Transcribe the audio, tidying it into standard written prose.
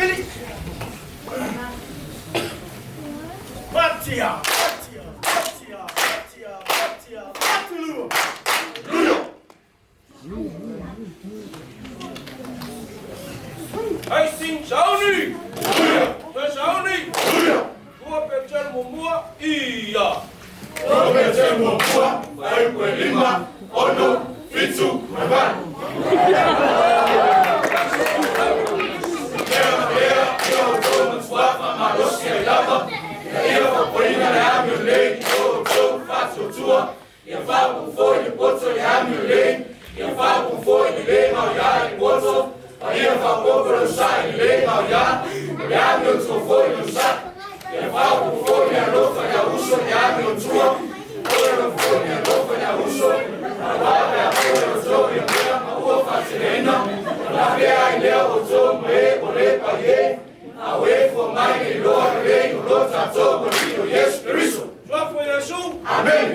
Billy. Batia. Hãy xin cháu đi. Cho cháu đi. Mua bên trên mùa mua. Ý à. Mua bên trên mùa mua. Phải quyền lima. Ono. Fitsu. Mavan. Jeg var på få i bort, så jeg er min læge. Jeg var på få i læge, og jeg er i bort, og jeg var på for at sejle læge, og jeg er nødt til at få i en sag. Jeg var på få i en luft, og jeg husker, jeg er min tur. Og jeg var få i en luft, og jeg husker. Og der er på, jeg var tog, jeg bliver mig urfra til hænder. Og der bliver en lærer på tog, med æg og læg og jæg. Og æg for mig, det er lort og læg, og lort tager tog, og lige og yes, Riso. Så får jeg så. Amen.